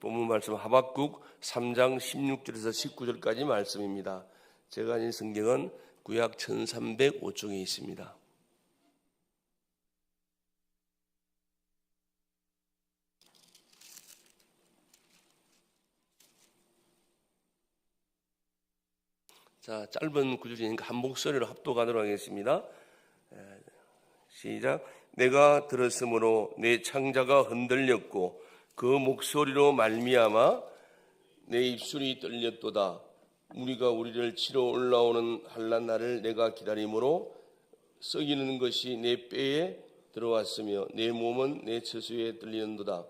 본문 말씀 하박국 3장 16절에서 19절까지 말씀입니다. 제가 가진 성경은 구약 1305쪽에 있습니다. 자, 짧은 구절이니까 한 목소리로 합독하도록 하겠습니다. 시작. 내가 들었으므로 내 창자가 흔들렸고 그 목소리로 말미암아 내 입술이 떨렸도다. 우리가 우리를 치러 올라오는 한란 날을 내가 기다림으로 썩이는 것이 내 뼈에 들어왔으며 내 몸은 내 처수에 떨리는도다.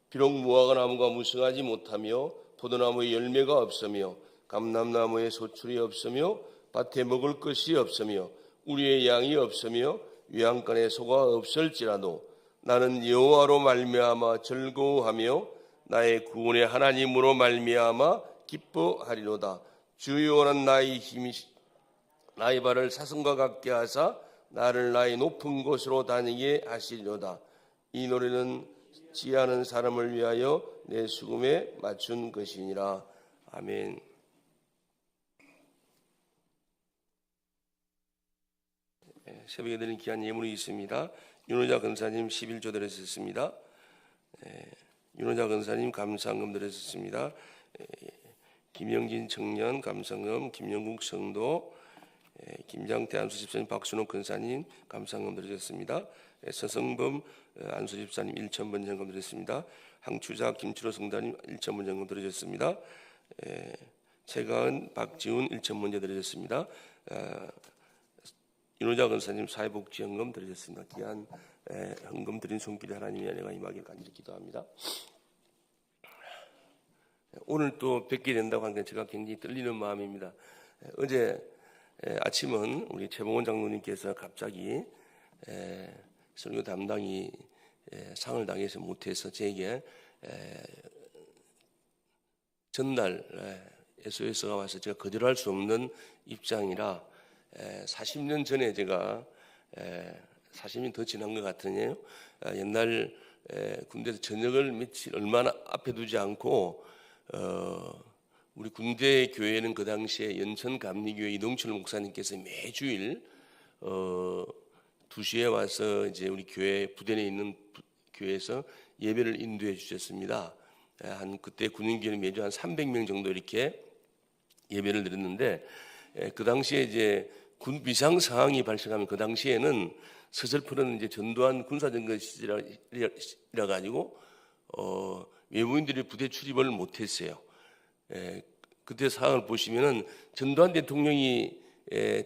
비록 무화과나무가 무성하지 못하며 포도나무에 열매가 없으며 감람나무에 소출이 없으며 밭에 먹을 것이 없으며 우리의 양이 없으며 외양간에 소가 없을지라도 나는 여호와로 말미암아 즐거워하며 나의 구원의 하나님으로 말미암아 기뻐하리로다. 주 여호와는 나의 힘이 나의 발을 사슴과 같게 하사 나를 나의 높은 곳으로 다니게 하시리로다. 이 노래는 지혜하는 사람을 위하여 내 수금에 맞춘 것이니라. 아멘. 새벽에 드린 귀한 예물이 있습니다. 윤호자 권사님 11조 드렸습니다. 윤호자 권사님 감사금 드렸습니다. 김영진 청년 감사금, 김영국 성도, 김장태 안수집사님, 박순옥 권사님 감사금 드렸습니다. 서성범 안수집사님 1,000번 정금 드렸습니다. 항추자 김치로 성단님 1,000번 정금 드렸습니다. 최가은 박지훈 1,000번 드렸습니다. 윤호자 권사님 사회복지헌금 드리셨습니다. 귀한 헌금 드린 손길이 하나님의 은혜가 임하길 간절히 기도합니다. 오늘 또 뵙게 된다고 하니까 제가 굉장히 떨리는 마음입니다. 어제 아침은 우리 최봉원 장로님께서 갑자기 설교 담당이 상을 당해서 못해서 제게 전날 SOS가 와서 제가 거절할 수 없는 입장이라 40년 전에 제가 40년 더 지난 것 같으네요. 옛날 군대에서 저녁을 며칠 얼마나 앞에 두지 않고 우리 군대 교회는 그 당시에 연천 감리교회 이동철 목사님께서 매주일 2시에 와서 이제 우리 교회 부대 내에 있는 교회에서 예배를 인도해 주셨습니다. 한 그때 군인교회는 매주 한 300명 정도 이렇게 예배를 드렸는데 그 당시에 이제 군 비상 상황이 발생하면 그 당시에는 서슬프는 이제 전두환 군사정권 시절이라 가지고 외부인들이 부대 출입을 못했어요. 그때 상황을 보시면은 전두환 대통령이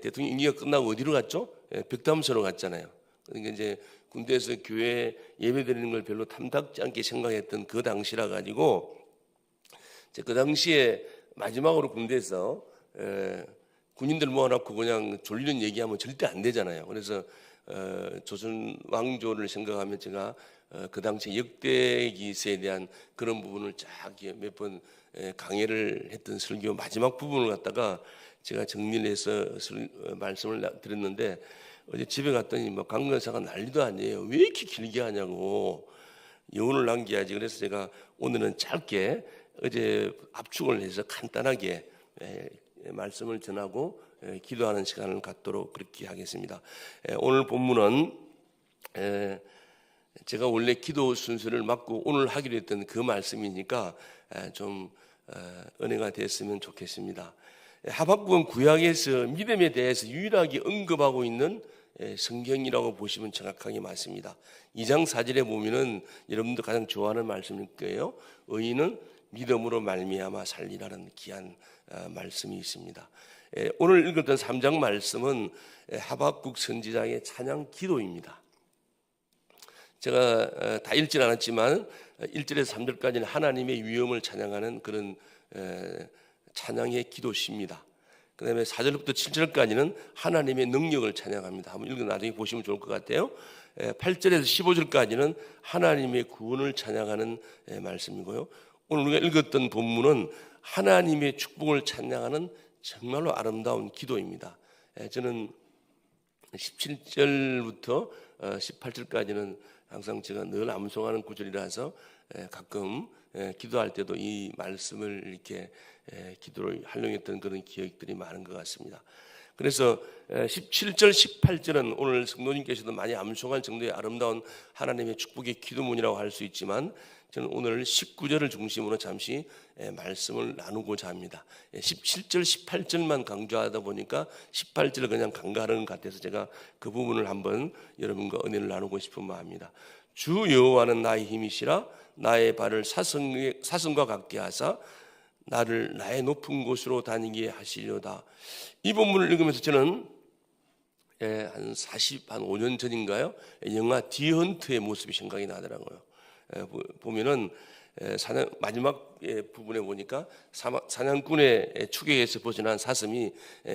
대통령 임기가 끝나고 어디로 갔죠? 벽담소로 갔잖아요. 그러니까 이제 군대에서 교회 예배드리는 걸 별로 탐탁지 않게 생각했던 그 당시라 가지고 그 당시에 마지막으로 군대에서 군인들 모아놓고 그냥 졸리는 얘기하면 절대 안 되잖아요. 그래서 조선 왕조를 생각하면 제가 그 당시 역대기세에 대한 그런 부분을 쫙 몇 번 강의를 했던 설교 마지막 부분을 갖다가 제가 정리를 해서 말씀을 드렸는데 어제 집에 갔더니 뭐 강권사가 난리도 아니에요. 왜 이렇게 길게 하냐고 여운을 남겨야지. 그래서 제가 오늘은 짧게 어제 압축을 해서 간단하게 말씀을 전하고 기도하는 시간을 갖도록 그렇게 하겠습니다. 오늘 본문은 제가 원래 기도 순서를 맡고 오늘 하기로 했던 그 말씀이니까 좀 은혜가 됐으면 좋겠습니다. 하박국은 구약에서 믿음에 대해서 유일하게 언급하고 있는 성경이라고 보시면 정확하게 맞습니다. 2장 4절에 보면은 여러분들 가장 좋아하는 말씀일 거예요. 의인은 믿음으로 말미암아 살리라는 귀한 말씀이 있습니다. 오늘 읽었던 3장 말씀은 하박국 선지자의 찬양 기도입니다. 제가 다 읽진 않았지만 1절에서 3절까지는 하나님의 위엄을 찬양하는 그런 찬양의 기도시입니다. 그 다음에 4절부터 7절까지는 하나님의 능력을 찬양합니다. 한번 읽어 나중에 보시면 좋을 것 같아요. 8절에서 15절까지는 하나님의 구원을 찬양하는 말씀이고요. 오늘 우리가 읽었던 본문은 하나님의 축복을 찬양하는 정말로 아름다운 기도입니다. 저는 17절부터 18절까지는 항상 제가 늘 암송하는 구절이라서 가끔 기도할 때도 이 말씀을 이렇게 기도를 활용했던 그런 기억들이 많은 것 같습니다. 그래서 17절, 18절은 오늘 성도님께서도 많이 암송할 정도의 아름다운 하나님의 축복의 기도문이라고 할 수 있지만, 저는 오늘 19절을 중심으로 잠시 말씀을 나누고자 합니다. 17절, 18절만 강조하다 보니까 18절을 그냥 간과하는 것 같아서 제가 그 부분을 한번 여러분과 은혜를 나누고 싶은 마음입니다. 주 여호와는 나의 힘이시라. 나의 발을 사슴과 같게 하사 나를 나의 높은 곳으로 다니게 하시려다. 이 본문을 읽으면서 저는 한 5년 전인가요? 영화 디헌트의 모습이 생각이 나더라고요. 보면은 마지막 부분에 보니까 사냥꾼의 추격에서 벗어난 사슴이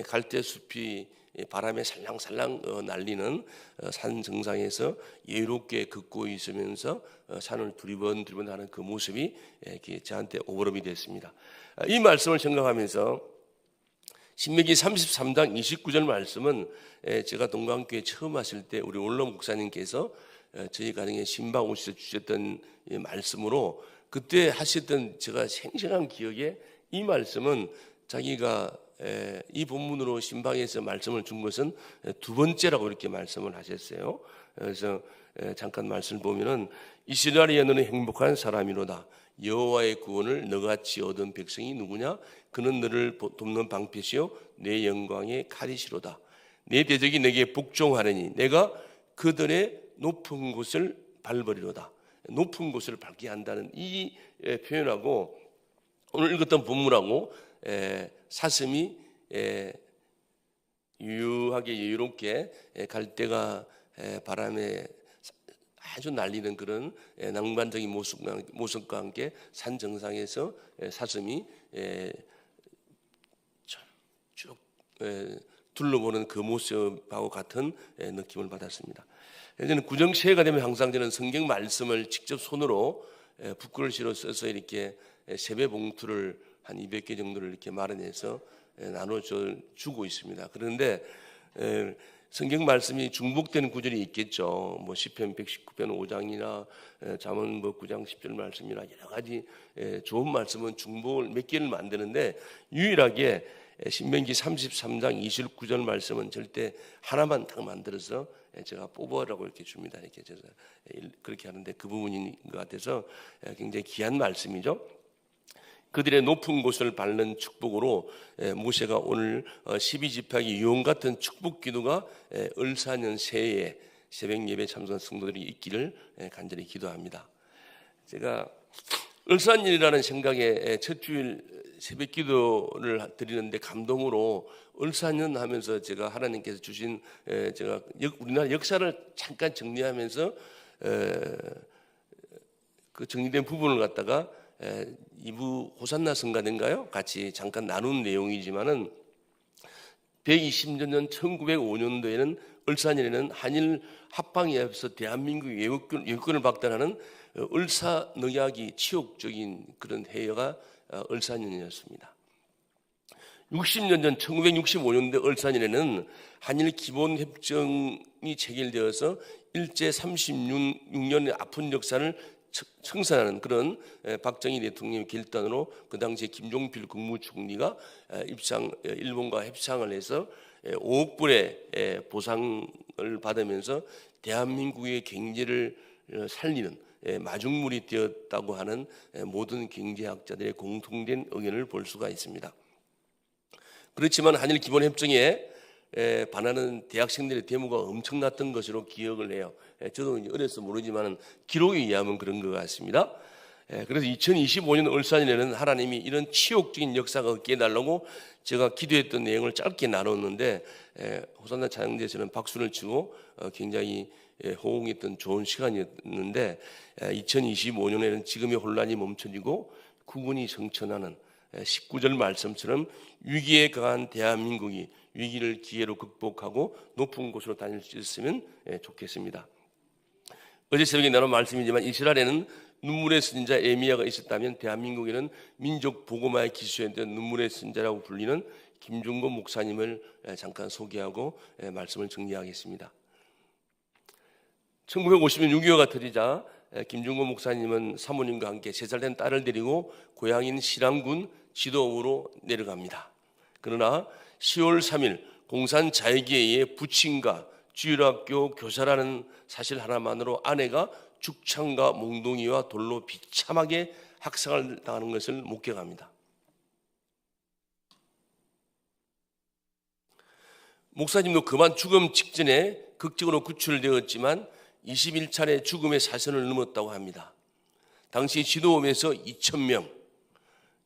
갈대숲이 바람에 살랑살랑 날리는 산 정상에서 여유롭게 걷고 있으면서 산을 두리번 하는 그 모습이 저한테 오버랩이 됐습니다. 이 말씀을 생각하면서 신명기 33장 29절 말씀은 제가 동강교회 처음 왔을 때 우리 올로 목사님께서 저희 가정에 신방 오셔서 주셨던 말씀으로, 그때 하셨던 제가 생생한 기억에 이 말씀은 자기가 이 본문으로 신방에서 말씀을 준 것은 두 번째라고 이렇게 말씀을 하셨어요. 그래서 잠깐 말씀을 보면은 이스라엘이여 너는 행복한 사람이로다. 여호와의 구원을 너같이 얻은 백성이 누구냐? 그는 너를 돕는 방패시요 내 영광의 칼이시로다. 내 대적이 내게 복종하려니 내가 그들의 높은 곳을 밟으리로다. 높은 곳을 밟게 한다는 이 표현하고 오늘 읽었던 본문하고 사슴이 유하게 여유롭게 갈대가 바람에 아주 날리는 그런 낭만적인 모습과 함께 산 정상에서 사슴이 쭉 둘러보는 그 모습하고 같은 느낌을 받았습니다. 저는 구정시회가 되면 항상 저는 성경 말씀을 직접 손으로 붓글씨로 써서 이렇게 세배 봉투를 한 200개 정도를 이렇게 마련해서 나눠주고 있습니다. 그런데 성경 말씀이 중복되는 구절이 있겠죠. 뭐 시편 119편 5장이나 잠언 9장 10절 말씀이나 여러 가지 좋은 말씀은 중복을 몇 개를 만드는데, 유일하게 신명기 33장 29절 말씀은 절대 하나만 딱 만들어서 제가 뽑아라고 이렇게 줍니다. 이렇게 제가 그렇게 하는데 그 부분인 것 같아서 굉장히 귀한 말씀이죠. 그들의 높은 곳을 밟는 축복으로 모세가 오늘 12지파의 유언 같은 축복 기도가 을사년 새해에 새벽 예배 참석 성도들이 있기를 간절히 기도합니다. 제가 을사년이라는 생각에 첫 주일 새벽 기도를 드리는데 감동으로 을사년 하면서 제가 하나님께서 주신 제가 우리나라 역사를 잠깐 정리하면서 그 정리된 부분을 갖다가 2부 호산나 성가대인가요? 같이 잠깐 나눈 내용이지만은 120년 전 1905년도에는 을사년에는 한일 합방에 앞서 대한민국의 외국권을 박탈하는 을사늑약이 치욕적인 그런 해여가 을사년이었습니다. 60년 전 1965년도 을사년에는 한일 기본협정이 체결되어서 일제 36년의 아픈 역사를 청산하는 그런 박정희 대통령의 결단으로 그 당시에 김종필 국무총리가 일본과 협상을 해서 5억 불의 보상을 받으면서 대한민국의 경제를 살리는 마중물이 되었다고 하는 모든 경제학자들의 공통된 의견을 볼 수가 있습니다. 그렇지만 한일 기본협정에 반하는 대학생들의 데모가 엄청났던 것으로 기억을 해요. 저도 어려서 모르지만 기록에 의하면 그런 것 같습니다. 그래서 2025년 을사년에는 하나님이 이런 치욕적인 역사가 없게 해달라고 제가 기도했던 내용을 짧게 나눴는데, 호산나 찬양대에서는 박수를 치고 굉장히 호응했던 좋은 시간이었는데, 2025년에는 지금의 혼란이 멈춰지고 국군이 성천하는 19절 말씀처럼 위기에 강한 대한민국이 위기를 기회로 극복하고 높은 곳으로 다닐 수 있으면 좋겠습니다. 어제 새벽에 나눈 말씀이지만 이스라엘에는 눈물의 선지자 에미야가 있었다면 대한민국에는 민족 복음화의 기수였던 눈물의 선지자라고 불리는 김중곤 목사님을 잠깐 소개하고 말씀을 정리하겠습니다. 1950년 6.25가 터지자 김중곤 목사님은 사모님과 함께 3살 된 딸을 데리고 고향인 신안군 지도으로 내려갑니다. 그러나 10월 3일 공산 자위계의 부친과 주일학교 교사라는 사실 하나만으로 아내가 죽창과 몽둥이와 돌로 비참하게 학살을 당하는 것을 목격합니다. 목사님도 그만 죽음 직전에 극적으로 구출되었지만 21차례 죽음의 사선을 넘었다고 합니다. 당시 지도원에서 2,000명,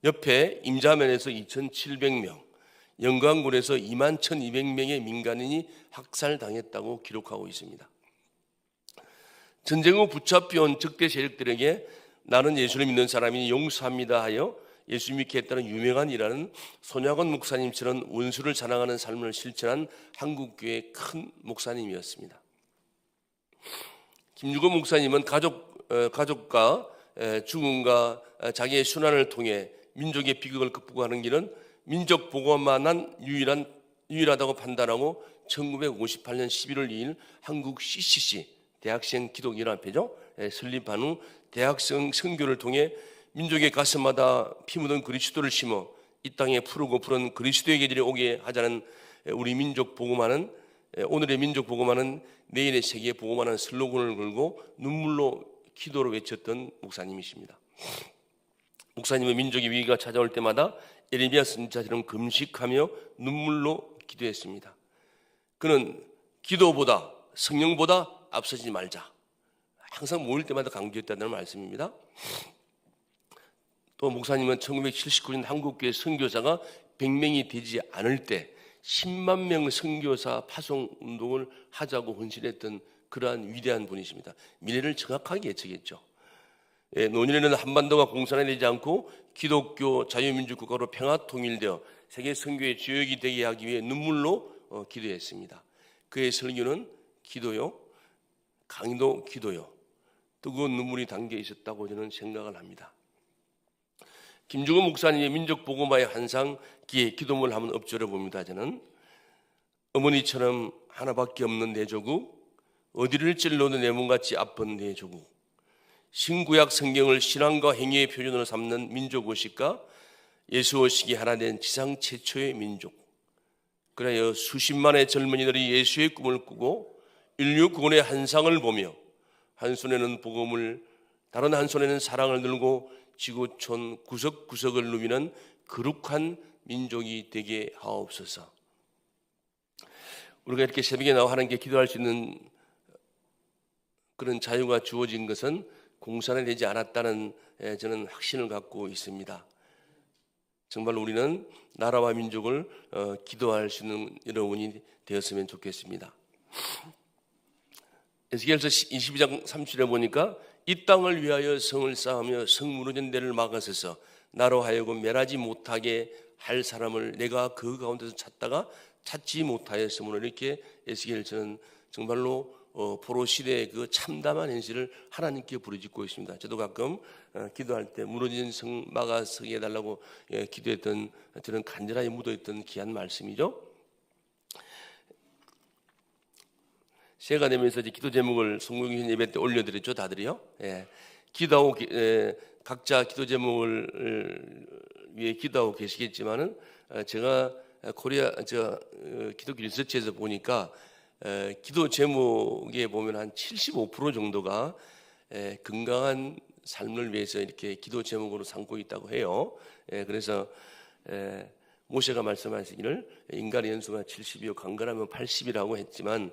옆에 임자면에서 2,700명, 영광군에서 21,200명의 민간인이 학살당했다고 기록하고 있습니다. 전쟁 후 붙잡혀온 적대 세력들에게 나는 예수를 믿는 사람이니 용서합니다 하여 예수 믿게 했다는 유명한 일하는 손약원 목사님처럼 원수를 자랑하는 삶을 실천한 한국교회의 큰 목사님이었습니다. 김중곤 목사님은 가족과 죽음과 자기의 순환을 통해 민족의 비극을 극복하는 길은 민족 보고만한 유일하다고 판단하고 1958년 11월 2일 한국 CCC 대학생 기독연합회죠. 설립한 후 대학생 선교를 통해 민족의 가슴마다 피 묻은 그리스도를 심어 이 땅에 푸르고 푸른 그리스도의 계절이 오게 하자는 우리 민족 보고만은 오늘의 민족 보고만은 내일의 세계 보고만은 슬로건을 걸고 눈물로 기도로 외쳤던 목사님이십니다. 목사님은 민족의 위기가 찾아올 때마다 예레미야 선지자처럼 금식하며 눈물로 기도했습니다. 그는 기도보다 성령보다 앞서지 말자. 항상 모일 때마다 강조했다는 말씀입니다. 또 목사님은 1979년 한국교회 선교사가 100명이 되지 않을 때 10만 명 선교사 파송 운동을 하자고 헌신했던 그러한 위대한 분이십니다. 미래를 정확하게 예측했죠. 노년에는 한반도가 공산화되지 않고 기독교 자유민주 국가로 평화 통일되어 세계 선교의 주역이 되게 하기 위해 눈물로 기도했습니다. 그의 설교는 기도요, 강도 기도요, 뜨거운 눈물이 담겨 있었다고 저는 생각을 합니다. 김중곤 목사님의 민족복음화의 환상기에 기도문을 한번 읊조려 봅니다. 저는 어머니처럼 하나밖에 없는 내 조국, 어디를 찔러도 내 몸같이 아픈 내 조국, 신구약 성경을 신앙과 행위의 표준으로 삼는 민족의식과 예수의식이 하나 된 지상 최초의 민족, 그래야 수십만의 젊은이들이 예수의 꿈을 꾸고 인류 구원의 환상을 보며 한 손에는 복음을 다른 한 손에는 사랑을 들고 지구촌 구석구석을 누비는 거룩한 민족이 되게 하옵소서. 우리가 이렇게 새벽에 나와 하나님께 기도할 수 있는 그런 자유가 주어진 것은 공산화되지 않았다는 저는 확신을 갖고 있습니다. 정말 우리는 나라와 민족을 기도할 수 있는 여러분이 되었으면 좋겠습니다. 에스겔서 22장 37에 보니까 이 땅을 위하여 성을 쌓으며 성 무너진 데를 막아서서 나로 하여금 멸하지 못하게 할 사람을 내가 그 가운데서 찾다가 찾지 못하였으므로 이렇게 에스겔서는 정말로 포로 시대의 그 참담한 현실을 하나님께 부르짖고 있습니다. 저도 가끔 기도할 때 무너진 성 막아서게 해달라고 기도했던 저는 간절하게 묻어있던 귀한 말씀이죠. 새해가 되면서 이제 기도 제목을 성공신 예배 때 올려드렸죠, 다들이요. 기도하고 각자 기도 제목을 위해 기도하고 계시겠지만은 제가 코리아 기독교 리서치에서 보니까 기도 제목에 보면 한 75% 정도가 건강한 삶을 위해서 이렇게 기도 제목으로 삼고 있다고 해요. 그래서 모세가 말씀하시기를 인간의 연수가 70이요 강건하면 80이라고 했지만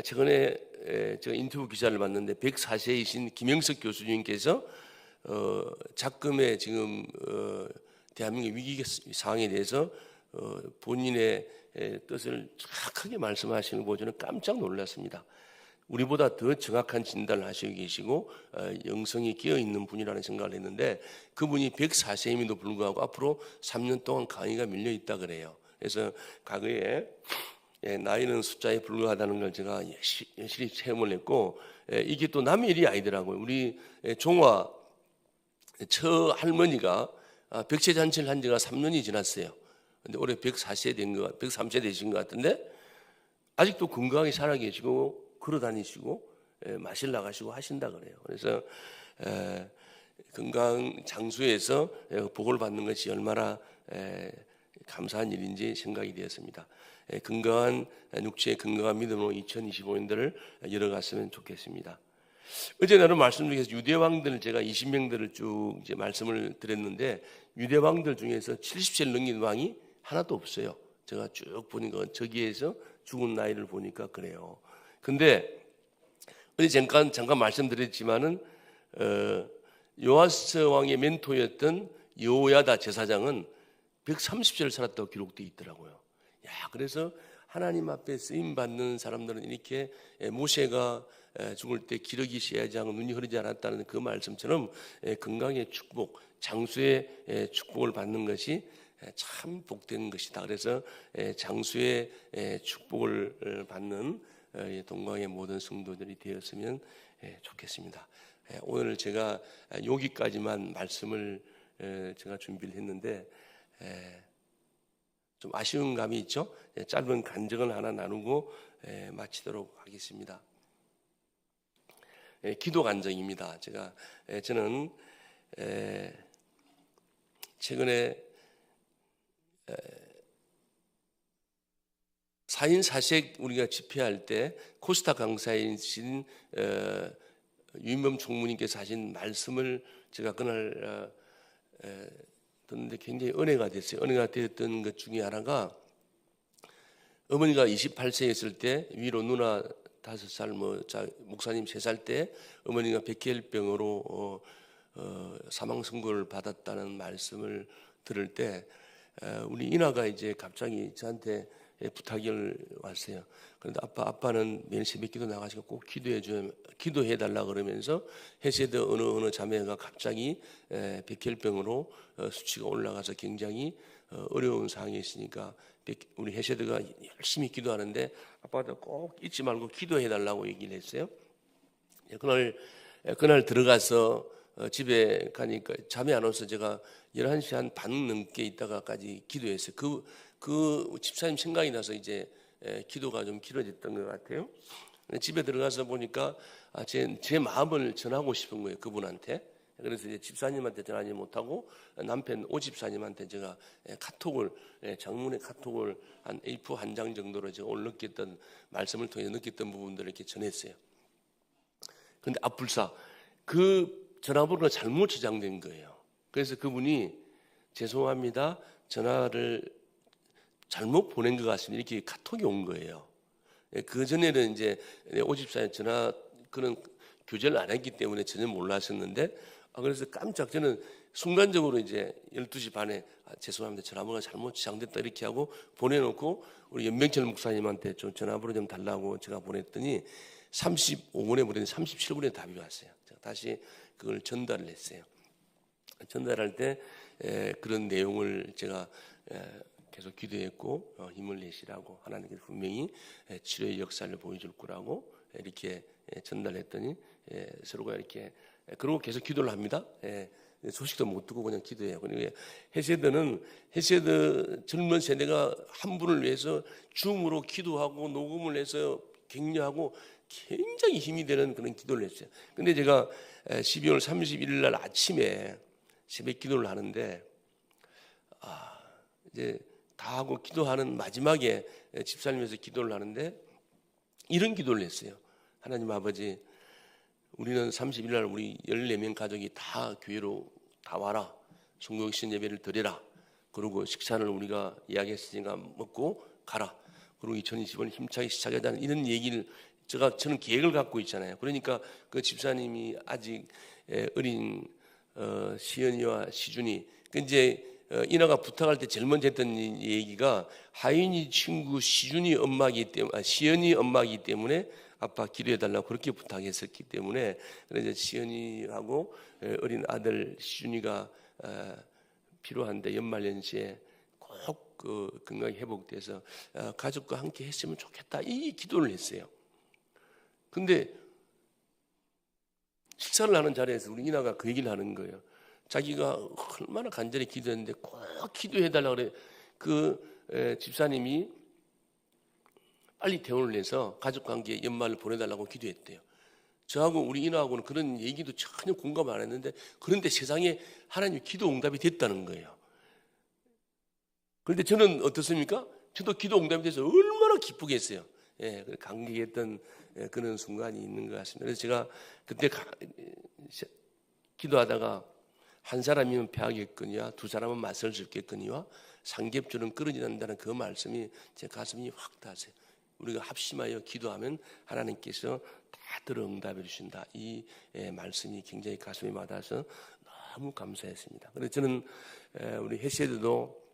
최근에 제가 인터뷰 기사를 봤는데 104세이신 김영석 교수님께서 작금의 지금 대한민국 위기 상황에 대해서 본인의 뜻을 정확하게 말씀하시는 거 저는 깜짝 놀랐습니다. 우리보다 더 정확한 진단을 하시고 계시고 영성이 끼어있는 분이라는 생각을 했는데 그분이 104세임에도 불구하고 앞으로 3년 동안 강의가 밀려있다 그래요. 그래서 과거에 나이는 숫자에 불과하다는 걸 제가 열심히 체험을 했고 이게 또 남의 일이 아니더라고요. 우리 종화 처 할머니가 백세잔치를 한 지가 3년이 지났어요. 근데 올해 104세 된 거, 103세 되신 것 같은데 아직도 건강하게 살아 계시고 걸어 다니시고 마실 나가시고 하신다 그래요. 그래서 건강 장수에서 복을 받는 것이 얼마나 감사한 일인지 생각이 되었습니다. 건강한 육체의 건강한 믿음으로 2025년도를 열어갔으면 좋겠습니다. 어제 나는 말씀 중에서 유대 왕들 제가 20명들을 쭉 이제 말씀을 드렸는데 유대 왕들 중에서 70세를 넘긴 왕이 하나도 없어요. 제가 쭉 보니까 저기에서 죽은 나이를 보니까 그래요. 근데 어제 잠깐 말씀드렸지만은 요아스 왕의 멘토였던 여호야다 제사장은 130세를 살았다고 기록되어 있더라고요. 야, 그래서 하나님 앞에 쓰임 받는 사람들은 이렇게 모세가 죽을 때 기러기 씨야지 하고 눈이 흐르지 않았다는 그 말씀처럼 건강의 축복, 장수의 축복을 받는 것이 참 복된 것이다. 그래서 장수의 축복을 받는 동광의 모든 성도들이 되었으면 좋겠습니다. 오늘 제가 여기까지만 말씀을 제가 준비를 했는데 좀 아쉬운 감이 있죠. 짧은 간증을 하나 나누고 마치도록 하겠습니다. 기도 간증입니다. 저는 최근에 4인 4색 우리가 집회할 때 코스타 강사이신 유인범 총무님께서 하신 말씀을 제가 그날 듣는데 굉장히 은혜가 됐어요. 은혜가 되었던 것 중에 하나가 어머니가 28세였을 때 위로 누나 5살, 목사님 3살 때 어머니가 백혈병으로 사망 선고를 받았다는 말씀을 들을 때 우리 이나가 이제 갑자기 저한테 부탁이 왔어요. 그런데 아빠는 매일 새벽기도 나가시고 꼭 기도해 달라 그러면서 헤세드 어느 자매가 갑자기 백혈병으로 수치가 올라가서 굉장히 어려운 상황에 있으니까 우리 헤세드가 열심히 기도하는데 아빠도 꼭 잊지 말고 기도해 달라고 얘기를 했어요. 그날 들어가서 집에 가니까 잠이 안 와서 제가 11시 한 반 넘게 있다가까지 기도했어요. 그 집사님 생각이 나서 이제 기도가 좀 길어졌던 것 같아요. 집에 들어가서 보니까 제 마음을 전하고 싶은 거예요, 그분한테. 그래서 이제 집사님한테 전하지 못하고 남편 오집사님한테 제가 장문의 카톡을 한 A4 한 장 정도로 제가 오늘 느꼈던 말씀을 통해 느꼈던 부분들을 이렇게 전했어요. 그런데 앞불사 그 전화번호가 잘못 저장된 거예요. 그래서 그분이 죄송합니다, 전화를 잘못 보낸 것 같습니다, 이렇게 카톡이 온 거예요. 그 전에는 이제 오집사의 전화 그런 교제를 안 했기 때문에 전혀 몰랐었는데 그래서 깜짝 저는 순간적으로 이제 12시 반에 죄송합니다, 전화번호가 잘못 저장됐다 이렇게 하고 보내놓고 우리 연명철 목사님한테 좀 전화번호 좀 달라고 제가 보냈더니 35분에 보냈는데 37분에 답이 왔어요. 제가 다시 그걸 전달을 했어요. 전달할 때 그런 내용을 제가 계속 기도했고 힘을 내시라고 하나님께서 분명히 치료의 역사를 보여줄 거라고 이렇게 전달했더니 서로가 이렇게 그러고 계속 기도를 합니다. 소식도 못 듣고 그냥 기도해요. 그러니까 헤세드 젊은 세대가 한 분을 위해서 줌으로 기도하고 녹음을 해서 격려하고 굉장히 힘이 되는 그런 기도를 했어요. 근데 제가 12월 31일 날 아침에 새벽 기도를 하는데 이제 다 하고 기도하는 마지막에 집사님에서 기도를 하는데 이런 기도를 했어요. 하나님 아버지, 우리는 30일 날 우리 14명 가족이 다 교회로 다 와라. 성경신 예배를 드려라. 그리고 식사를 우리가 예약했으니까 먹고 가라. 그리고 2020년 힘차게 시작하자는 이런 얘기를 저는 계획을 갖고 있잖아요. 그러니까 그 집사님이 아직 어린 시연이와 시준이 이제 이나가 부탁할 때 제일 먼저 했던 얘기가 하윤이 친구 시연이 엄마이기 때문에 아빠 기도해달라고 그렇게 부탁했었기 때문에 그래서 시연이하고 어린 아들 시준이가 필요한데 연말연시에 꼭 그 건강이 회복돼서 가족과 함께 했으면 좋겠다 이 기도를 했어요. 근데 식사를 하는 자리에서 우리 이나가 그 얘기를 하는 거예요. 자기가 얼마나 간절히 기도했는데 꼭 기도해달라고 그래. 그 집사님이 빨리 퇴원을 해서 가족관계 연말을 보내달라고 기도했대요. 저하고 우리 인하하고는 그런 얘기도 전혀 공감 안 했는데, 그런데 세상에 하나님의 기도 응답이 됐다는 거예요. 그런데 저는 어떻습니까? 저도 기도 응답이 돼서 얼마나 기쁘겠어요. 예, 감격했던 그런 순간이 있는 것 같습니다. 그래서 제가 그때 기도하다가 한 사람이면 패하겠거니와 두 사람은 맞설 수 있겠거니와 삼겹줄은 끊어진다는 그 말씀이 제 가슴이 확 닿았어요. 우리가 합심하여 기도하면 하나님께서 다 들어 응답해 주신다. 이 말씀이 굉장히 가슴에 와닿아서 너무 감사했습니다. 그래서 저는 우리 헤세드도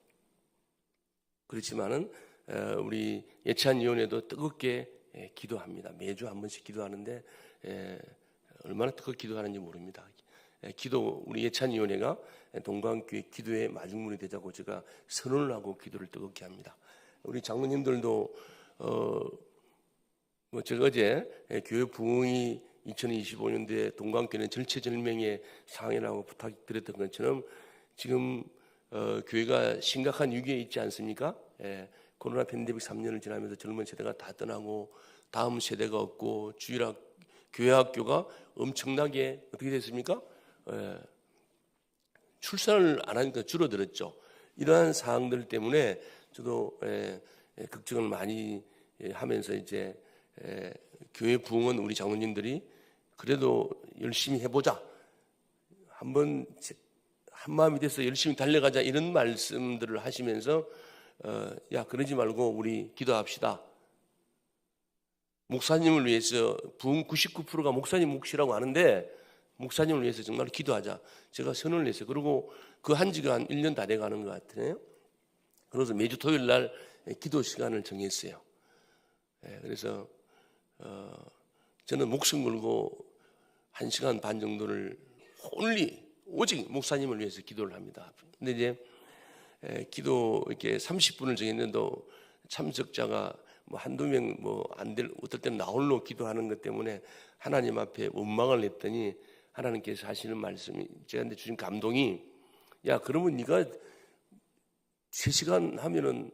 그렇지만은 우리 예찬위원회도 뜨겁게 기도합니다. 매주 한 번씩 기도하는데 얼마나 뜨겁게 기도하는지 모릅니다. 우리 예찬위원회가 동광교회 기도의 마중물이 되자고 제가 선언을 하고 기도를 뜨겁게 합니다. 우리 장로님들도 제가 어제 교회 부흥이 2025년도에 동광교회는 절체절명의 상황이라고 부탁드렸던 것처럼 지금 교회가 심각한 위기에 있지 않습니까? 코로나 팬데믹 3년을 지나면서 젊은 세대가 다 떠나고 다음 세대가 없고 교회 학교가 엄청나게 어떻게 됐습니까? 출산을 안 하니까 줄어들었죠. 이러한 사항들 때문에 저도 걱정을 많이 하면서 이제 교회 부흥은 우리 장로님들이 그래도 열심히 해보자, 한번 한 마음이 돼서 열심히 달려가자, 이런 말씀들을 하시면서 야, 그러지 말고 우리 기도합시다. 목사님을 위해서 부흥 99%가 목사님 몫이라고 하는데 목사님을 위해서 정말 기도하자. 제가 선언을 했어요. 그리고 그 한 지가 한 1년 다 돼가는 것 같아요. 그래서 매주 토요일 날 기도 시간을 정했어요. 그래서 저는 목숨 걸고 1시간 반 정도를 오직 목사님을 위해서 기도를 합니다. 근데 이제 기도 이렇게 30분을 정했는데도 참석자가 뭐 한두 명 어떨 때는 나홀로 기도하는 것 때문에 하나님 앞에 원망을 냈더니 하나님께서 하시는 말씀이, 제가 주신 감동이, 야, 그러면 네가 3시간 하면은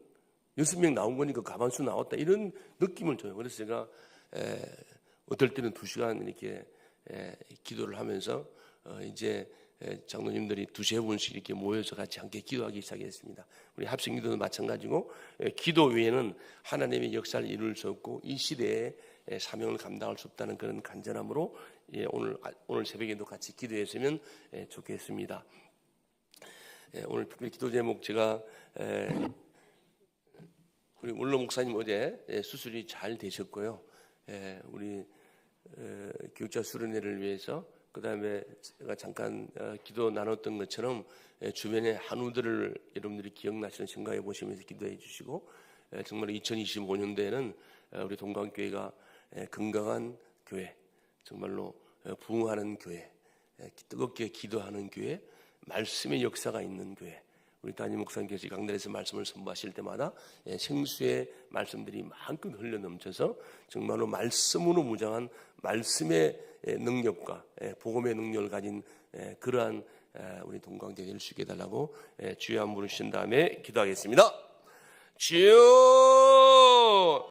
6명 나온 거니까 가만수 나왔다, 이런 느낌을 줘요. 그래서 제가 어떨 때는 2시간 이렇게 기도를 하면서 이제 장로님들이 2-3분씩 이렇게 모여서 같이 함께 기도하기 시작했습니다. 우리 합성기도도 마찬가지고 기도 외에는 하나님의 역사를 이룰 수 없고 이 시대에 사명을 감당할 수 없다는 그런 간절함으로 오늘 새벽에도 같이 기도했으면 좋겠습니다. 오늘 특별히 기도 제목, 제가 우리 원로 목사님 어제 수술이 잘 되셨고요. 우리 교육자 수련회를 위해서, 그 다음에 제가 잠깐 기도 나눴던 것처럼 주변의 한우들을 여러분들이 기억나시는 생각해 보시면서 기도해 주시고, 정말 2025년도에는 우리 동광교회가 건강한 교회, 정말로 부흥하는 교회, 뜨겁게 기도하는 교회, 말씀의 역사가 있는 교회, 우리 담임 목사님께서 강단에서 말씀을 선포하실 때마다 생수의 말씀들이 마음껏 흘러넘쳐서 정말로 말씀으로 무장한 말씀의 능력과 복음의 능력을 가진 그러한 우리 동광교회 될 수 있게 해달라고 주여 한 분 부르신 다음에 기도하겠습니다. 주여!